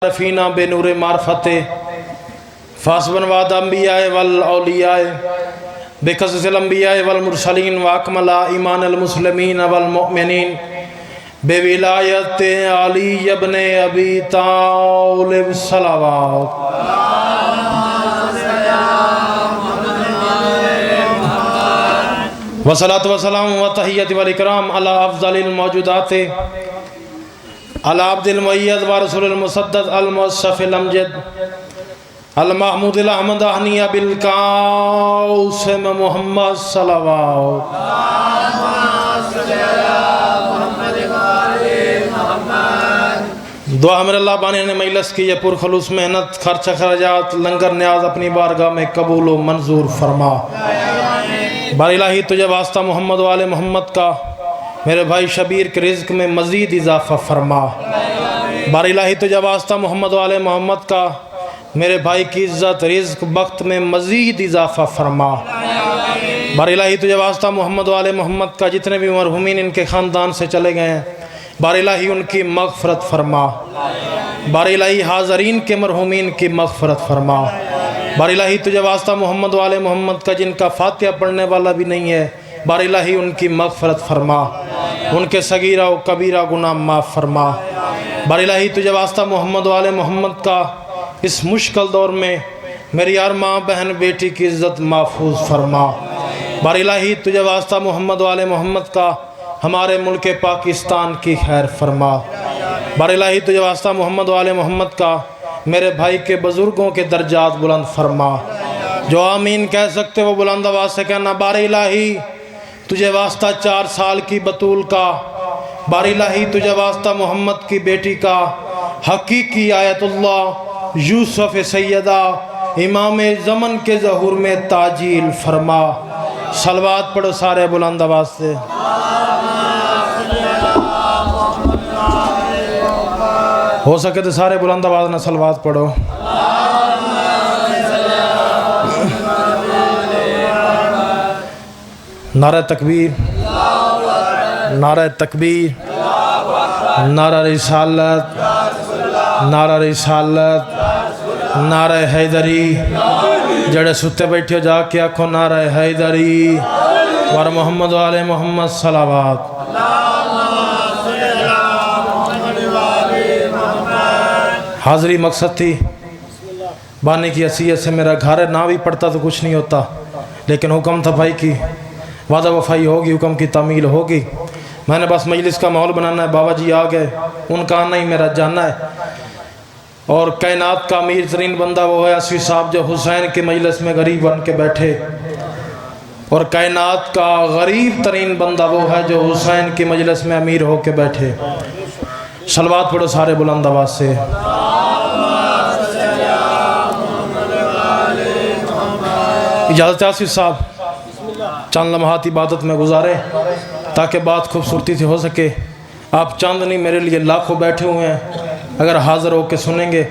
رفینا بے نور معرفت فاسبن وعد انبیاء والاولیاء بقصص الانبیاء والمرسلین واکمل ایمان المسلمین والمؤمنین بے ولایت علی ابن ابی طالب صلوات وصلاۃ وسلام و تحیت والاکرام علی افضل الموجودات علی عبد المؤید و رسول المسدد المصطفی الامجد المحمود الاحمد احنیہ بالقاسم محمد صلوات دعا ہمارے اللہ بانی نے مجلس کی یہ پرخلوص محنت خرچ خرجات لنگر نیاز اپنی بارگاہ میں قبول و منظور فرما۔ بار الہی تجھے واسطہ محمد و آل محمد کا میرے بھائی شبیر کے رزق میں مزید اضافہ فرما۔ بار الہی تجھے واسطہ محمد و آل محمد کا میرے بھائی کی عزت رزق بخت میں مزید اضافہ فرما۔ بار الہی تجھے واسطہ محمد و آل محمد کا جتنے بھی مرحومین ان کے خاندان سے چلے گئے ہیں بار الہی ان کی مغفرت فرما۔ بار الہی حاضرین کے مرحومین کی مغفرت فرما۔ بار الہی تجھے واسطہ محمد و آل محمد کا جن کا فاتحہ پڑھنے والا بھی نہیں ہے بار الہی ان کی مغفرت فرما، ان کے صغیرہ و کبیرہ گناہ معاف فرما۔ بار الہی تجھے واسطہ محمد و آل محمد کا اس مشکل دور میں میری ہر ماں بہن بیٹی کی عزت محفوظ فرما۔ بار الہی تجھے واسطہ محمد و آل محمد کا ہمارے ملک پاکستان کی خیر فرما۔ بار الہی تجھے واسطہ محمد و آل محمد کا میرے بھائی کے بزرگوں کے درجات بلند فرما۔ جو آمین کہہ سکتے وہ بلند آواز سے کہنا۔ بار الہی تجھے واسطہ 4 سال کی بطول کا، بار الہی تجھے واسطہ محمد کی بیٹی کا حقیقی آیت اللہ یوسف سیدہ امام زمن کے ظہور میں تعجیل فرما۔ صلوات پڑھو سارے بلند آواز سے۔ ہو سکے تو سارے بلند آواز نہ صلوات پڑھو۔ نعرہ تکبیر، نعرہ تکبیر، نعرہ رسالت، نعرہ رسالت، نعرہ حیدری۔ جڑے ستے بیٹھے ہو جا کے آکھو نعرہ حیدری ور محمد و آل محمد صلوات۔ حاضری مقصد تھی بانی کی حیثیت سے میرا گھر نہ بھی پڑتا تو کچھ نہیں ہوتا، لیکن حکم تھا بھائی کی وعدہ وفائی ہوگی، حکم کی تعمیل ہوگی۔ میں نے بس مجلس کا ماحول بنانا ہے، بابا جی آ گئے، ان کا آنا ہی میرا جانا ہے۔ اور کائنات کا امیر ترین بندہ وہ ہے اسوی صاحب جو حسین کے مجلس میں غریب بن کے بیٹھے، اور کائنات کا غریب ترین بندہ وہ ہے جو حسین کے مجلس میں امیر ہو کے بیٹھے۔ صلوات پڑھو سارے بلند آواز سے۔ اجازت ہے آصف صاحب چند لمحات عبادت میں گزارے تاکہ بات خوبصورتی سے ہو سکے۔ آپ چند نہیں میرے لیے لاکھوں بیٹھے ہوئے ہیں، اگر حاضر ہو کے سنیں گے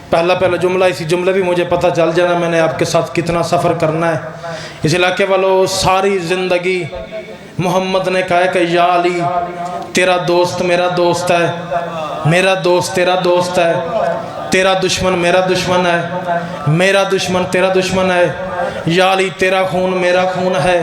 پہلا جملہ اسی جملے بھی مجھے پتہ چل جانا میں نے آپ کے ساتھ کتنا سفر کرنا ہے۔ اس علاقے والوں ساری زندگی محمد نے کہا ہے کہ یا علی تیرا دوست میرا دوست ہے، میرا دوست تیرا دوست ہے، تیرا دشمن میرا دشمن ہے، میرا دشمن تیرا دشمن ہے۔ یا علی تیرا خون میرا خون ہے،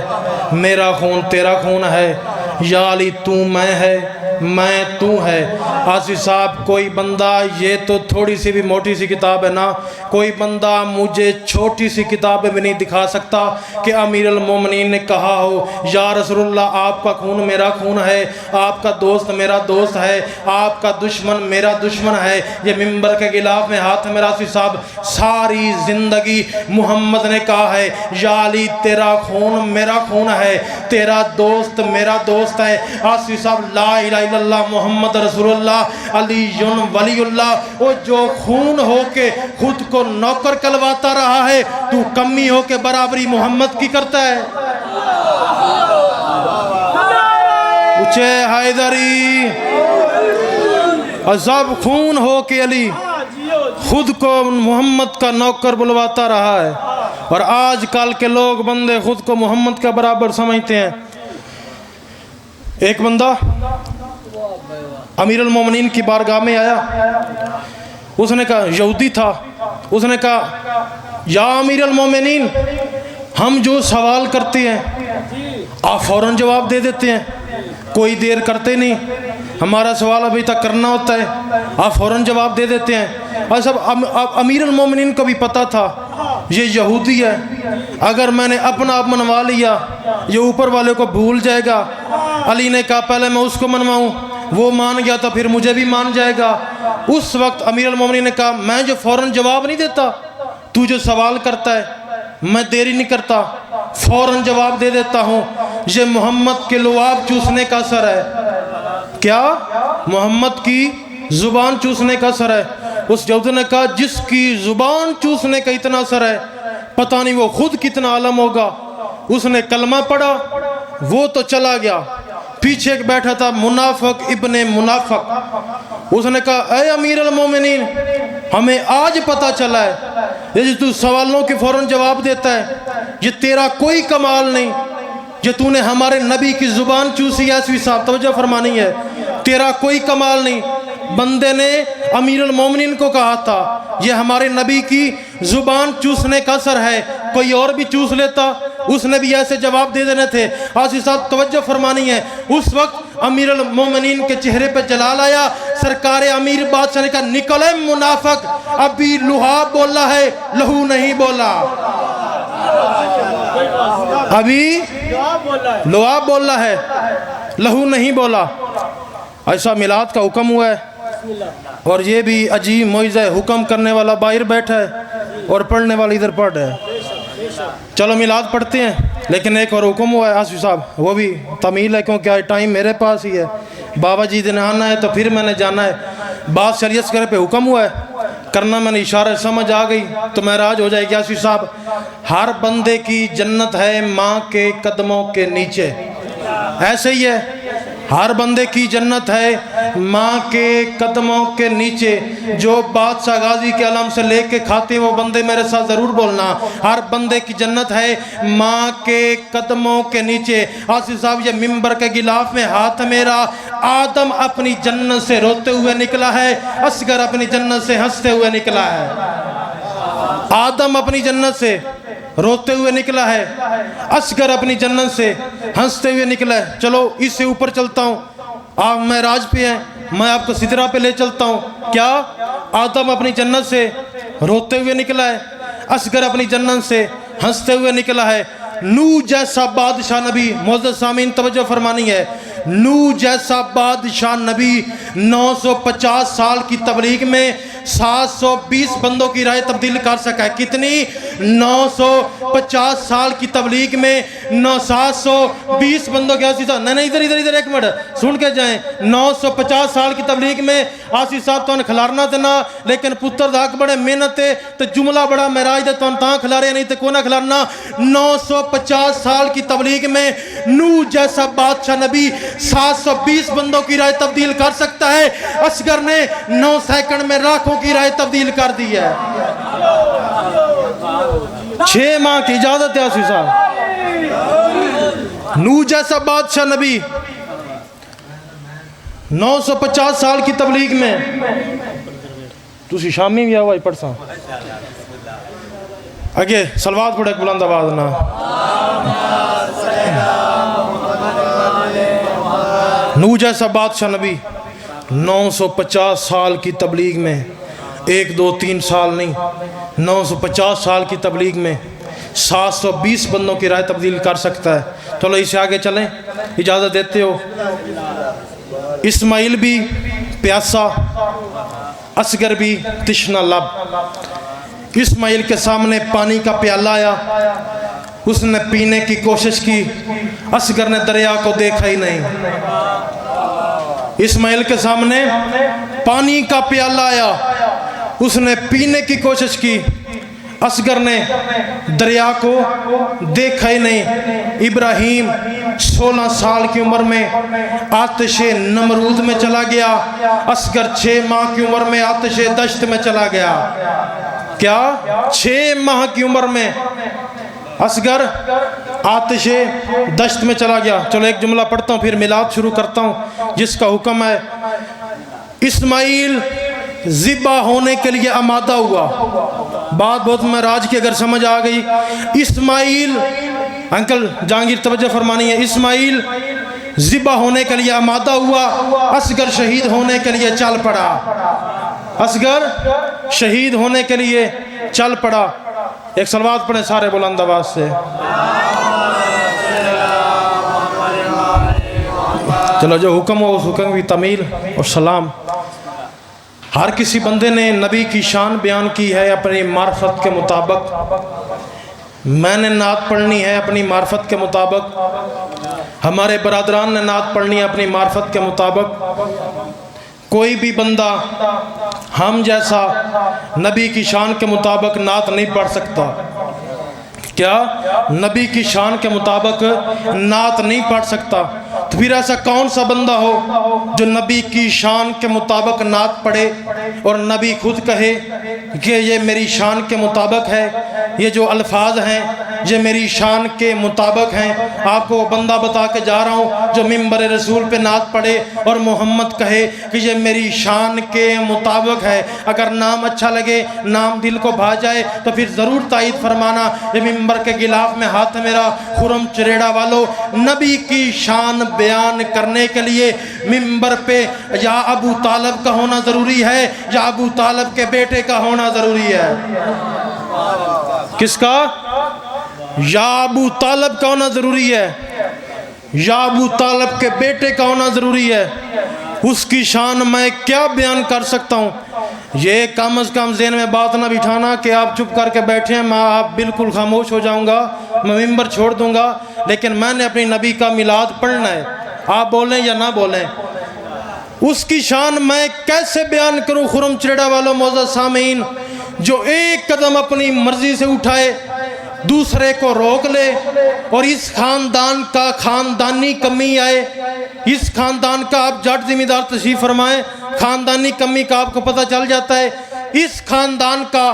میرا خون تیرا خون ہے۔ یا علی تو میں ہے، میں تو ہے۔ آصف صاحب کوئی بندہ، یہ تو تھوڑی سی بھی موٹی سی کتاب ہے نا، کوئی بندہ مجھے چھوٹی سی کتاب بھی نہیں دکھا سکتا کہ امیر المومنین نے کہا ہو یا رسول اللہ آپ کا خون میرا خون ہے، آپ کا دوست میرا دوست ہے، آپ کا دشمن میرا دشمن ہے۔ یہ ممبر کے غلاف میں ہاتھ میرا آصف صاحب ساری زندگی محمد نے کہا ہے یا علی تیرا خون میرا خون ہے، تیرا دوست میرا دوست ہے۔ آصف صاحب لا الہ الا اللہ محمد رسول اللہ علی ولی اللہ، وہ جو خون ہو کے خود کو نوکر کلواتا رہا ہے تو کمی ہو کے برابری محمد کی کرتا ہے۔ اچھے حیدری عذاب خون ہو کے علی خود کو محمد کا نوکر بلواتا رہا ہے، اور آج کل کے لوگ بندے خود کو محمد کا برابر سمجھتے ہیں۔ ایک بندہ امیر المومنین کی بارگاہ میں آیا اس نے کہا یہودی تھا، اس نے کہا یا امیر المومنین ہم جو سوال کرتے ہیں آپ فوراً جواب دے دیتے ہیں، کوئی دیر کرتے نہیں، ہمارا سوال ابھی تک کرنا ہوتا ہے، آپ فوراً جواب دے دیتے ہیں۔ اور سب امیر المومنین کو بھی پتا تھا یہ یہودی ہے، اگر میں نے اپنا آپ منوا لیا یہ اوپر والے کو بھول جائے گا۔ علی نے کہا پہلے میں اس کو منواؤں، وہ مان گیا تو پھر مجھے بھی مان جائے گا۔ اس وقت امیر المومنین نے کہا میں جو فوراً جواب نہیں دیتا، تو جو سوال کرتا ہے میں دیری نہیں کرتا، فوراً جواب دے دیتا ہوں۔ یہ محمد کے لعاب چوسنے کا اثر ہے۔ کیا؟ محمد کی زبان چوسنے کا اثر ہے۔ اس یہودی نے کہا جس کی زبان چوسنے کا اتنا اثر ہے پتہ نہیں وہ خود کتنا عالم ہوگا۔ اس نے کلمہ پڑھا، وہ تو چلا گیا، پیچھے ایک بیٹھا تھا منافق ابن منافق۔ اس نے کہا اے امیر المومنین ہمیں آج پتہ چلا ہے یہ جو تو سوالوں کے فوراً جواب دیتا ہے یہ تیرا کوئی کمال نہیں، یہ تو نے ہمارے نبی کی زبان چوسی ہے۔ ایسوی صاحب توجہ فرمانی ہے، تیرا کوئی کمال نہیں۔ بندے نے امیر المومنین کو کہا تھا یہ ہمارے نبی کی زبان چوسنے کا اثر ہے، کوئی اور بھی چوس لیتا اس نے بھی ایسے جواب دے دینے تھے۔ آسی صاحب توجہ فرمانی ہے، اس وقت امیر المومنین کے چہرے پہ جلال آیا۔ سرکار امیر بادشاہ نے کہا نکلے منافق، ابھی لعاب بولا ہے لہو نہیں بولا، ابھی لعاب بولا ہے لہو نہیں بولا۔ ایسا میلاد کا حکم ہوا ہے، اور یہ بھی عجیب معجزہ ہے، حکم کرنے والا باہر بیٹھا ہے اور پڑھنے والا ادھر پڑھ رہا ہے۔ چلو میلاد پڑھتے ہیں، لیکن ایک اور حکم ہوا ہے آصف صاحب، وہ بھی تمیل ہے کیونکہ آج ٹائم میرے پاس ہی ہے، بابا جی دن آنا ہے تو پھر میں نے جانا ہے۔ بات شریعت کرے پہ حکم ہوا ہے کرنا، میں نے اشارہ سمجھ آ گئی تو معراج ہو جائے گی۔ آصف صاحب ہر بندے کی جنت ہے ماں کے قدموں کے نیچے، ایسے ہی ہے، ہر بندے کی جنت ہے ماں کے قدموں کے نیچے۔ جو بادشاہ غازی کے علم سے لے کے کھاتے وہ بندے میرے ساتھ ضرور بولنا، ہر بندے کی جنت ہے ماں کے قدموں کے نیچے۔ آصف صاحب یہ ممبر کے غلاف میں ہاتھ میرا، آدم اپنی جنت سے روتے ہوئے نکلا ہے، اصغر اپنی جنت سے ہنستے ہوئے نکلا ہے۔ آدم اپنی جنت سے روتے ہوئے نکلا ہے، اصغر اپنی جنت سے ہنستے ہوئے نکلا ہے۔ چلو اس سے اوپر چلتا ہوں، آپ معراج پہ ہیں، میں آپ کو سدرہ پہ لے چلتا ہوں۔ کیا؟ آدم اپنی جنت سے روتے ہوئے نکلا ہے، اصغر اپنی جنت سے ہنستے ہوئے نکلا ہے۔ نوح جیسا بادشاہ نبی، معزز سامعین توجہ فرمانی ہے، نوح جیسا بادشاہ نبی 950 سال کی تبلیغ میں 720 بندوں کی رائے تبدیل کر سکا ہے۔ کتنی؟ 950 سال کی تبلیغ میں 720 بندوں کی آسی صاحب، نہیں ادھر ایک منٹ سن کے جائیں۔ 950 سال کی تبلیغ میں آسی صاحب تو کھلارنا دینا، لیکن پتر داک بڑے محنت ہے تو جملہ بڑا معراج دے تو تاں کھلارے نہیں تو کونا کھلارنا۔ 950 سال کی تبلیغ میں نوح جیسا بادشاہ نبی 720 بندوں کی رائے تبدیل کر سکتا ہے، اصغر نے 9 سیکنڈ میں لاکھوں کی رائے تبدیل کر دی ہے۔ 6 ماہ کی اجازت ہے آصف صاحب۔ نوح جیسا بادشاہ نبی 950 سال کی تبلیغ میں، تسی شامی بھی آوائی پڑھ ساں اگے سلوات پڑھے بلند آواز نہ۔ نوح جیسا بادشاہ نبی 950 سال کی تبلیغ میں، 1 2 3 سال نہیں، 950 سال کی تبلیغ میں 720 بندوں کی رائے تبدیل کر سکتا ہے۔ چلو اسے آگے چلیں، اجازت دیتے ہو؟ اسماعیل بھی پیاسا، اصغر بھی تشنہ لب۔ اسماعیل کے سامنے پانی کا پیالہ آیا، اس نے پینے کی کوشش کی، اصغر نے دریا کو دیکھا ہی نہیں۔ اسماعیل کے سامنے پانی کا پیالہ آیا، اس نے پینے کی کوشش کی، اصغر نے دریا کو دیکھا ہی نہیں۔ ابراہیم 16 سال کی عمر میں آتش نمرود میں چلا گیا، اصغر 6 ماہ کی عمر میں آتش دشت میں چلا گیا۔ کیا؟ 6 ماہ کی عمر میں اصغر آتش دشت میں چلا گیا۔ چلو ایک جملہ پڑھتا ہوں پھر میلاد شروع کرتا ہوں، جس کا حکم ہے اسماعیل ذبح ہونے کے لیے آمادہ ہوا. بات بہت معراج کی اگر سمجھ آ گئی. اسماعیل، انکل جہانگیر توجہ فرمانی ہے، اسماعیل ذبح ہونے کے لیے آمادہ ہوا، اصغر شہید ہونے کے لیے چل پڑا. اصغر شہید ہونے کے لیے چل پڑا. ایک صلوات پڑھیں سارے بلند آواز سے. چلو جو حکم ہو اس حکم کی تعمیل اور سلام. ہر کسی بندے نے نبی کی شان بیان کی ہے اپنی معرفت کے مطابق. میں نے نعت پڑھنی ہے اپنی معرفت کے مطابق، ہمارے برادران نے نعت پڑھنی ہے اپنی معرفت کے مطابق. کوئی بھی بندہ ہم جیسا نبی کی شان کے مطابق نعت نہیں پڑھ سکتا. کیا؟ نبی کی شان کے مطابق نعت نہیں پڑھ سکتا. تو پھر ایسا کون سا بندہ ہو جو نبی کی شان کے مطابق نعت پڑھے اور نبی خود کہے کہ یہ میری شان کے مطابق ہے، یہ جو الفاظ ہیں یہ میری شان کے مطابق ہیں. آپ کو وہ بندہ بتا کے جا رہا ہوں جو منبر رسول پہ نعت پڑھے اور محمد کہے کہ یہ میری شان کے مطابق ہے. اگر نام اچھا لگے، نام دل کو بھا جائے تو پھر ضرور تائید فرمانا. یہ منبر کے غلاف میں ہاتھ میرا، خرم چریڑا والو، نبی کی شان بیان کرنے کے لیے منبر پہ یا ابو طالب کا ہونا ضروری ہے یا ابو طالب کے بیٹے کا ہونا ضروری ہے. کس کا؟ یا ابو طالب کا ہونا ضروری ہے یا ابو طالب کے بیٹے کا ہونا ضروری ہے. اس کی شان میں کیا بیان کر سکتا ہوں؟ یہ کم از کم ذہن میں بات نہ بٹھانا کہ آپ چپ کر کے بیٹھے ہیں، میں آپ بالکل خاموش ہو جاؤں گا، میں منبر چھوڑ دوں گا. لیکن میں نے اپنی نبی کا میلاد پڑھنا ہے، آپ بولیں یا نہ بولیں. اس کی شان میں کیسے بیان کروں؟ خرم چریڑا والوں معزز سامعین، جو ایک قدم اپنی مرضی سے اٹھائے، دوسرے کو روک لے، اور اس خاندان کا خاندانی کمی آئے، اس خاندان کا آپ جٹ ذمہ دار تشریف فرمائیں، خاندانی کمی کا آپ کو پتہ چل جاتا ہے. اس خاندان کا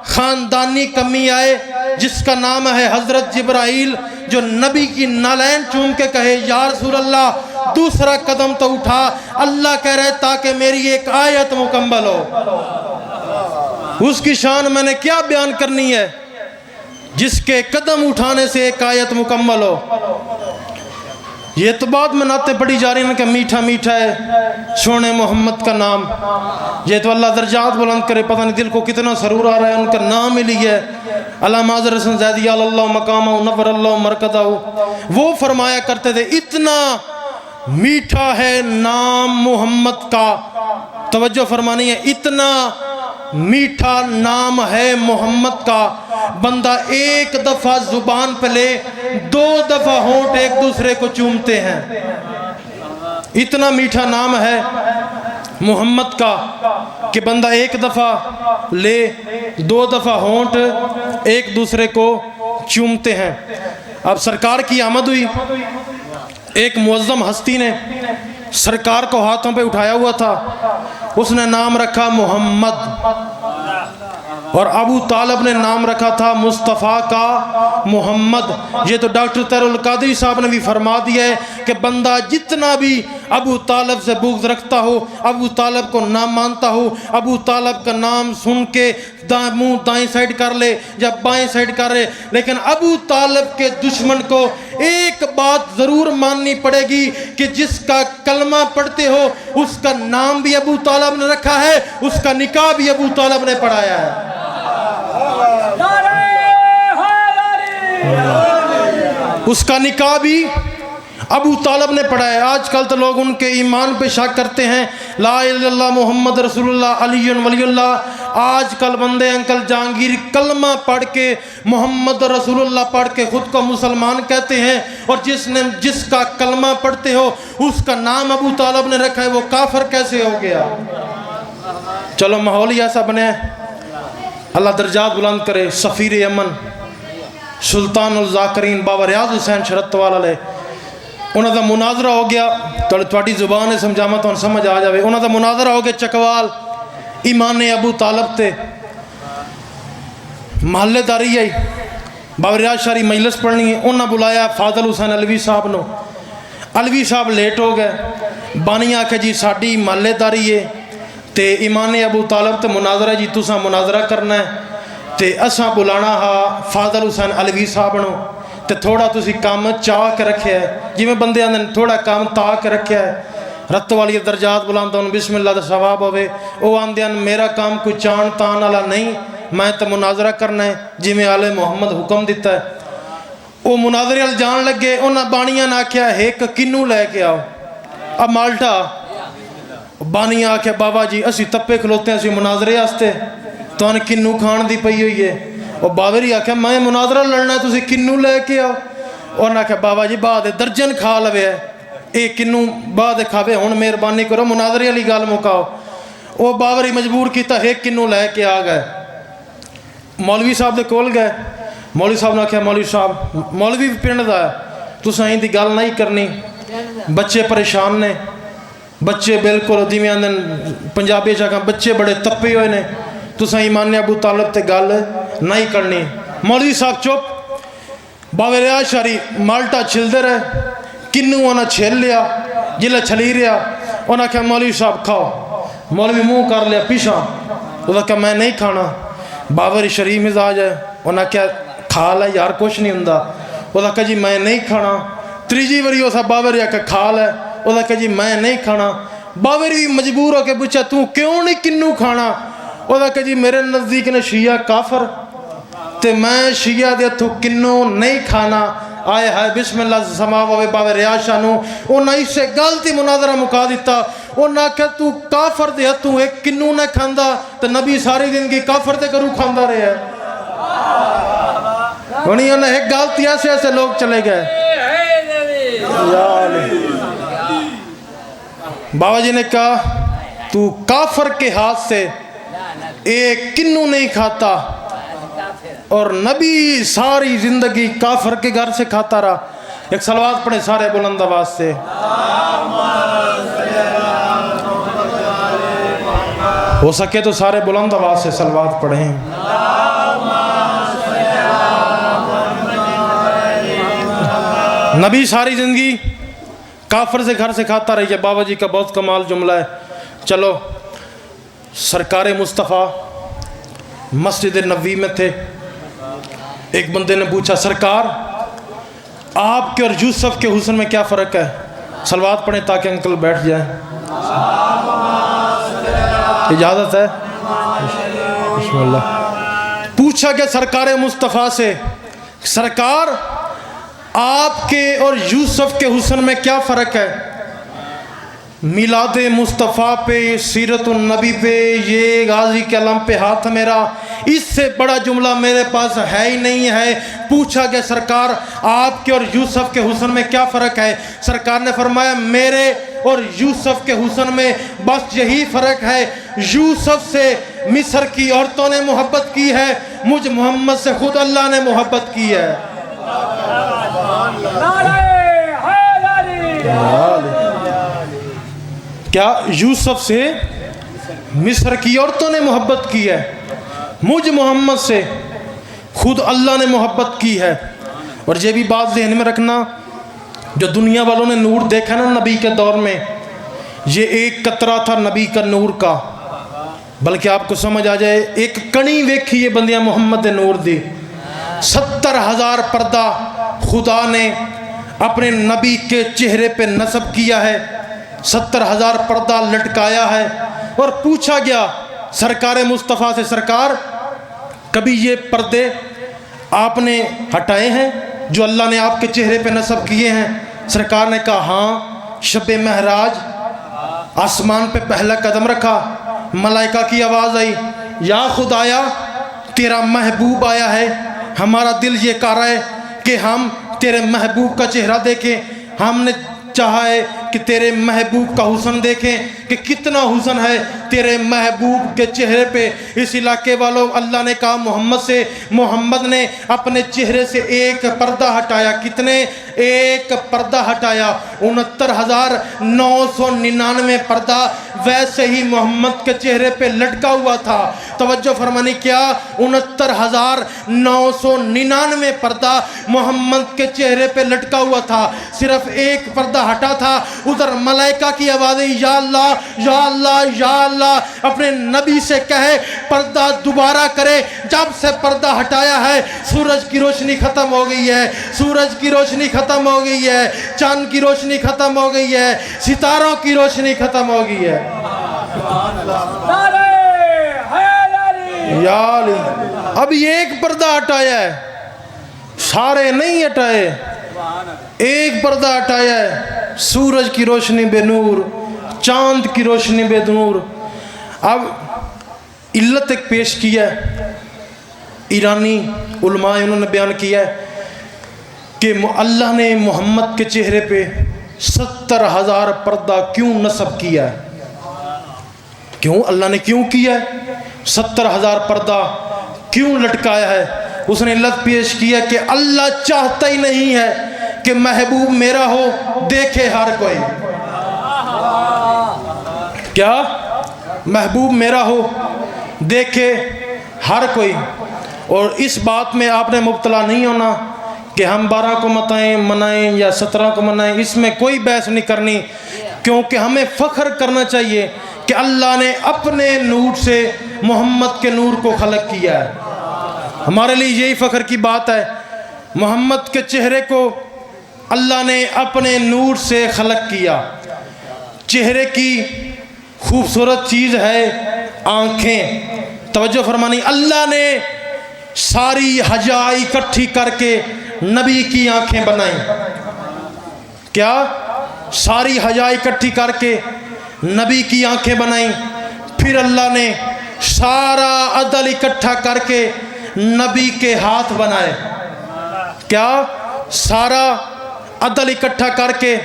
خاندانی کمی آئے جس کا نام ہے حضرت جبرائیل، جو نبی کی نالین چوم کے کہے یا رسول اللہ دوسرا قدم تو اٹھا، اللہ کہہ رہے تاکہ میری ایک آیت مکمل ہو. اس کی شان میں نے کیا بیان کرنی ہے جس کے قدم اٹھانے سے ایک آیت مکمل ہو. یہ تو بات میں نعتیں پڑھی جا رہی ہیں کہ میٹھا میٹھا ہے سونے محمد کا نام. یہ تو اللہ درجات بلند کرے، پتہ نہیں دل کو کتنا سرور آ رہا ہے، ان کا نام ہی لی ہے. علامہ حضرت حسن زیدی اللہ مقامہ نور اللہ مرکزہ. وہ فرمایا کرتے تھے اتنا میٹھا ہے نام محمد کا. توجہ فرمانی ہے، اتنا میٹھا نام ہے محمد کا، بندہ ایک دفعہ زبان پہ لے، دو دفعہ ہونٹ ایک دوسرے کو چومتے ہیں. اتنا میٹھا نام ہے محمد کا کہ بندہ ایک دفعہ لے، دو دفعہ ہونٹ ایک دوسرے کو چومتے ہیں. اب سرکار کی آمد ہوئی، ایک معظم ہستی نے سرکار کو ہاتھوں پہ اٹھایا ہوا تھا، اس نے نام رکھا محمد، اور ابو طالب نے نام رکھا تھا مصطفیٰ کا محمد. یہ تو ڈاکٹر طاہر القادری صاحب نے بھی فرما دیا ہے کہ بندہ جتنا بھی ابو طالب سے بغض رکھتا ہو، ابو طالب کو نہ مانتا ہو، ابو طالب کا نام سن کے منہ دائیں سائڈ کر لے یا بائیں سائڈ کر لے، لیکن ابو طالب کے دشمن کو ایک بات ضرور ماننی پڑے گی کہ جس کا کلمہ پڑھتے ہو اس کا نام بھی ابو طالب نے رکھا ہے، اس کا نکاح بھی ابو طالب نے پڑھایا ہے. اس کا نکاح بھی ابو طالب نے پڑھا ہے. آج کل تو لوگ ان کے ایمان پہ شک کرتے ہیں، لا الہ الا اللہ محمد رسول اللہ علی ولی اللہ. آج کل بندے انکل جہانگیر کلمہ پڑھ کے محمد رسول اللہ پڑھ کے خود کو مسلمان کہتے ہیں، اور جس کا کلمہ پڑھتے ہو اس کا نام ابو طالب نے رکھا ہے، وہ کافر کیسے ہو گیا؟ چلو ماحول ہی ایسا بنے، اللہ درجات بلند کرے. سفیر امن سلطان الذاکرین بابا ریاض حسین شرط والا علیہ، انہوں دا مناظرہ ہو گیا، تھوڑی زبان سمجھاما تو سمجھ آ جاوے. انہوں دا مناظرہ ہو گیا چکوال، ایمان ابو طالب تے محلے داری آئی، بابا ریاض شاہی مجلس پڑھنی ہے. انہوں بلایا فاضل حسین علوی صاحب نو. علوی صاحب لیٹ ہو گئے، بانی آکھے جی ساڑی محلے داری ہے، تے ایمان ابو طالب تے مناظرہ جی تساں مناظرہ کرنا ہے تے اساں بلانا ہا فاضل حسین علوی صاحب نو تے تھوڑا تسی کام چاہ کے رکھیا ہے جی میں بندے آندن تھوڑا کام تا کے رکھیا ہے رت والی درجات بلاندا ہوں بسم اللہ دا ثواب ہوئے او آندیاں میرا کام کوئی چان تان والا نہیں میں تے مناظرہ کرنا ہے جی میں آل محمد حکم دیتا ہے او مناظرے ال جان لگے انہاں بانیاں نہ کیا ایک کنو لے کے آؤ اب مالٹا بانیاں آکھیا بابا جی اسی تپے کھلوتے ہیں اسی مناظرے آستے تو انہیں کنو کھان دی پئی ہوئی ہے اور باوری آکھیا میں مناظرہ لڑنا ہے تو اسی کنو لے کے آؤ اور انہاں آکھیا بابا جی بعد درجن کھا لوے ہے ایک کنو بعد کھاوے ہون مہربانی کرو مناظرے علی گال مکاؤ وہ باوری مجبور کیتا ایک کنو لے کے آ گئے مولوی صاحب دے کول گئے مولوی صاحب نے آکھیا مولوی صاحب مولوی پنڈ دا ہے تو سائیں دی گل نہیں کرنی بچے پریشان نے بچے بالکل دیویں آندن پنجابی جگہ بچے بڑے تپے ہوئے نے تو سائیں ایمان ابو طالب تے گل نہیں کرنی مولوی صاحب چپ باوے ریاض شاری مالٹا چھل دے رہے کنو انہاں چھل لیا جلے چھلی رہا انہاں کہا مولوی صاحب کھاؤ مولوی منہ کر لیا پیشا انہاں کہا میں نہیں کھانا باوری شریف مزاج ہے انہاں کہا کھا لے یار کچھ نہیں ہوندا انہاں کہا جی میں نہیں کھانا تریجی وری اسا باوری آکھا کھا لے انہاں کہا جی میں نہیں کھانا باوری مجبور ہو کے پوچھا تو کیوں نہیں کنو کھانا انہاں کہا جی میرے نزدیک نے شیعہ کافر تے میں شیعہ دے تو کنو نہیں کھانا آئے ہائے بسم اللہ سماو ہوئے باوے ریاض شانو انہاں اس سے غلطی مناظرہ مکا دیتا انہاں کہ تو کافر دے تو ایک کنو نہ کھاندا تو نبی ساری زندگی کافر دے کرو کھاندا رہے ہے انہیں ایک غلطی ایسے ایسے لوگ چلے گئے بابا جی نے کہا تو کافر کے ہاتھ سے ایک کنو نہیں کھاتا اور نبی ساری زندگی کافر کے گھر سے کھاتا رہا ایک صلوات پڑھیں سارے بلند آواز سے ہو سکے تو سارے بلند آواز سے صلوات پڑھیں نبی ساری زندگی کافر سے گھر سے کھاتا رہی ہے بابا جی کا بہت کمال جملہ ہے چلو سرکار مصطفیٰ مسجد نبوی میں تھے ایک بندے نے پوچھا سرکار آپ کے اور یوسف کے حسن میں کیا فرق ہے صلوات پڑھیں تاکہ انکل بیٹھ جائیں اجازت ہے بسم اللہ پوچھا کہ سرکار مصطفیٰ سے سرکار آپ کے اور یوسف کے حسن میں کیا فرق ہے میلاد مصطفیٰ پہ سیرت النبی پہ یہ غازی کے علم پہ ہاتھ میرا اس سے بڑا جملہ میرے پاس ہے ہی نہیں ہے پوچھا کہ سرکار آپ کے اور یوسف کے حسن میں کیا فرق ہے سرکار نے فرمایا میرے اور یوسف کے حسن میں بس یہی فرق ہے یوسف سے مصر کی عورتوں نے محبت کی ہے مجھ محمد سے خود اللہ نے محبت کی ہے کیا یوسف سے مصر کی عورتوں نے محبت کی ہے مجھ محمد سے خود اللہ نے محبت کی ہے اور یہ بھی بات ذہن میں رکھنا جو دنیا والوں نے نور دیکھا نا نبی کے دور میں یہ ایک قطرہ تھا نبی کا نور کا بلکہ آپ کو سمجھ آ جائے ایک کڑی ویکھی یہ بندیاں محمد نور دی 70,000 پردہ خدا نے اپنے نبی کے چہرے پہ نصب کیا ہے 70,000 پردہ لٹکایا ہے اور پوچھا گیا سرکار مصطفیٰ سے سرکار کبھی یہ پردے آپ نے ہٹائے ہیں جو اللہ نے آپ کے چہرے پہ نصب کیے ہیں سرکار نے کہا ہاں شب معراج آسمان پہ پہلا قدم رکھا ملائکہ کی آواز آئی یا خدایا تیرا محبوب آیا ہے ہمارا دل یہ کہہ رہا ہے کہ ہم تیرے محبوب کا چہرہ دیکھیں ہم نے چاہا ہے کہ تیرے محبوب کا حسن دیکھیں کہ کتنا حسن ہے تیرے محبوب کے چہرے پہ اس علاقے والوں اللہ نے کہا محمد سے محمد نے اپنے چہرے سے ایک پردہ ہٹایا کتنے ایک پردہ ہٹایا 69,999 پردہ ویسے ہی محمد کے چہرے پہ لٹکا ہوا تھا توجہ فرمانی کیا 69,999 پردہ محمد کے چہرے پہ لٹکا ہوا تھا صرف ایک پردہ ہٹا تھا ادھر ملائکہ کی آوازیں یا اللہ یا اللہ یا اللہ۔ اپنے نبی سے کہے پردہ دوبارہ کرے۔ جب سے پردہ ہٹایا ہے سورج کی روشنی ختم ہو گئی ہے، سورج کی روشنی ختم ہو گئی ہے، چاند کی روشنی ختم ہو گئی ہے، ستاروں کی روشنی ختم ہو گئی ہے۔ یا علی، اب یہ ایک پردہ ہٹایا ہے، سارے نہیں ہٹائے، ایک پردہ ہٹایا ہے، سورج کی روشنی بے نور، چاند کی روشنی بے نور۔ اب علت ایک پیش کیا ہے، ایرانی علماء انہوں نے بیان کیا ہے کہ اللہ نے محمد کے چہرے پہ 70,000 پردہ کیوں نصب کیا ہے؟ کیوں اللہ نے کیوں کیا ہے؟ 70,000 پردہ کیوں لٹکایا ہے؟ اس نے علت پیش کیا کہ اللہ چاہتا ہی نہیں ہے کہ محبوب میرا ہو دیکھے ہر کوئی۔ کیا؟ محبوب میرا ہو دیکھے ہر کوئی۔ اور اس بات میں آپ نے مبتلا نہیں ہونا کہ ہم 12 کو منائیں یا 17 کو منائیں، اس میں کوئی بحث نہیں کرنی، کیونکہ ہمیں فخر کرنا چاہیے کہ اللہ نے اپنے نور سے محمد کے نور کو خلق کیا ہے۔ ہمارے لیے یہی فخر کی بات ہے، محمد کے چہرے کو اللہ نے اپنے نور سے خلق کیا۔ چہرے کی خوبصورت چیز ہے آنکھیں، توجہ فرمانی، اللہ نے ساری حیا اکٹھی کر کے نبی کی آنکھیں بنائیں۔ کیا؟ ساری حیا اکٹھی کر کے نبی کی آنکھیں بنائیں۔ پھر اللہ نے سارا عدل اکٹھا کر کے نبی کے ہاتھ بنائے۔ کیا؟ سارا عدل اکٹھا کر کے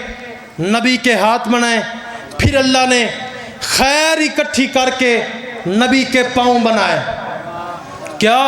نبی کے ہاتھ بنائے۔ پھر اللہ نے خیر اکٹھی کر کے نبی کے پاؤں بنائے۔ کیا؟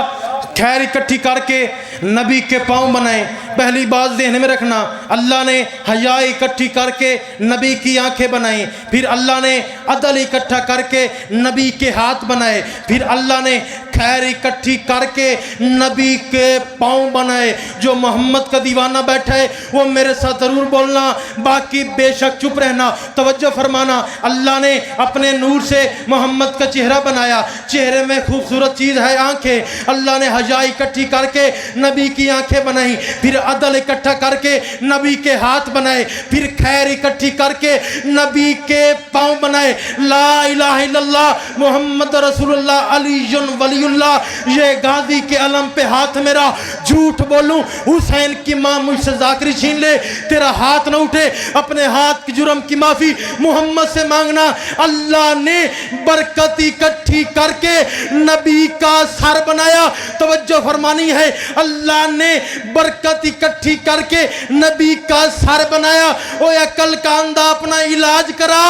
خیر اکٹھی کر کے نبی کے پاؤں بنائے۔ پہلی بات ذہن میں رکھنا، اللہ نے حیا اکٹھی کر کے نبی کی آنکھیں بنائیں، پھر اللہ نے عدل اکٹھا کر کے نبی کے ہاتھ بنائے، پھر اللہ نے خیر اکٹھی کر کے نبی کے پاؤں بنائے۔ جو محمد کا دیوانہ بیٹھا ہے وہ میرے ساتھ ضرور بولنا، باقی بے شک چپ رہنا۔ توجہ فرمانا، اللہ نے اپنے نور سے محمد کا چہرہ بنایا، چہرے میں خوبصورت چیز ہے آنکھیں، اللہ نے حیا اکٹھی کر کے نبی کی آنکھیں بنائیں، پھر عدل اکٹھا کر کے نبی کے ہاتھ بنائے، پھر خیر اکٹھی کر کے نبی کے پاؤں بنائے۔ لا الہ الا اللہ محمد رسول اللہ علی ولی اللہ، یہ غازی کے علم پہ ہاتھ میرا، جھوٹ بولوں حسین کی ماں مجھ سے ذاکری چھین لے تیرا ہاتھ نہ اٹھے، اپنے ہاتھ کی جرم کی معافی محمد سے مانگنا۔ اللہ نے برکت اکٹھی کر کے نبی کا سر بنایا۔ توجہ فرمانی ہے، اللہ نے برکت اکٹھی کر کے نبی کا سر بنایا۔ او عقل کا اندھا اپنا علاج کرا،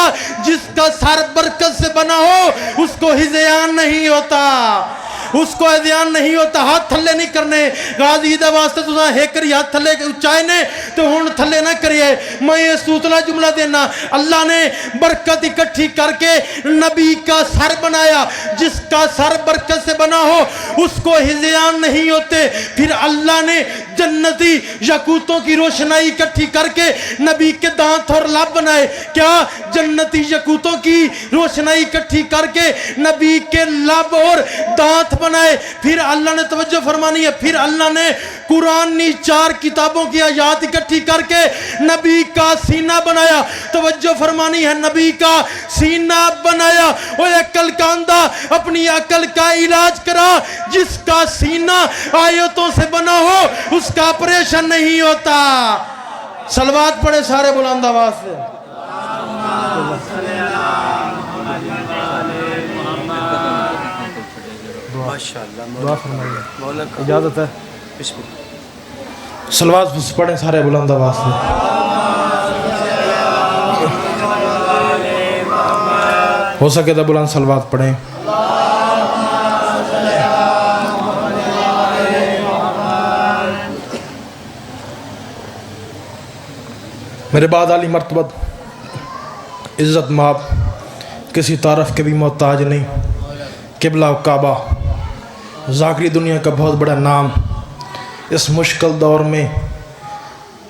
جس کا سر برکت سے بنا ہو اس کو ہذیان نہیں ہوتا، اس کو ہذیان نہیں ہوتا۔ ہاتھ تھلے نہیں کرنے، غازی دے واسطے تساں ہیکری ہاتھ تھلے اچائے نے تو ہن تھلے نہ کریے۔ میں یہ سوتلا جملہ دینا، اللہ نے برکت اکٹھی کر کے نبی کا سر بنایا، جس کا سر برکت سے بنا ہو اس کو ہذیان نہیں ہوتے۔ پھر اللہ نے جنتی یاقوتوں کی روشنائی اکٹھی کر کے نبی کے دانت اور لب بنائے۔ کیا؟ جنتی یاقوتوں کی روشنائی اکٹھی کر کے نبی کے لب اور دانت بنائے۔ پھر اللہ نے، توجہ فرمانی ہے، پھر اللہ نے قرآنی 4 کتابوں کی آیات اکٹھی کر کے نبی کا سینہ بنایا۔ توجہ فرمانی ہے، نبی کا سینہ بنایا۔ اوہ عقل کا اندھا اپنی عقل کا علاج کرا، جس کا سینہ آیتوں سے بنا ہو اس کا آپریشن نہیں ہوتا۔ صلوات پڑھے سارے بلند آواز سے۔ دعا فرمائیے، اجازت ہے؟ صلوات پڑھیں سارے بلند آواز سے۔ ہو سکے تو بلند صلوات پڑھیں۔ میرے بعد علی مرتبہ عزت ماب، کسی تعارف کے بھی محتاج نہیں، قبلہ و کعبہ، ذاکری دنیا کا بہت بڑا نام۔ اس مشکل دور میں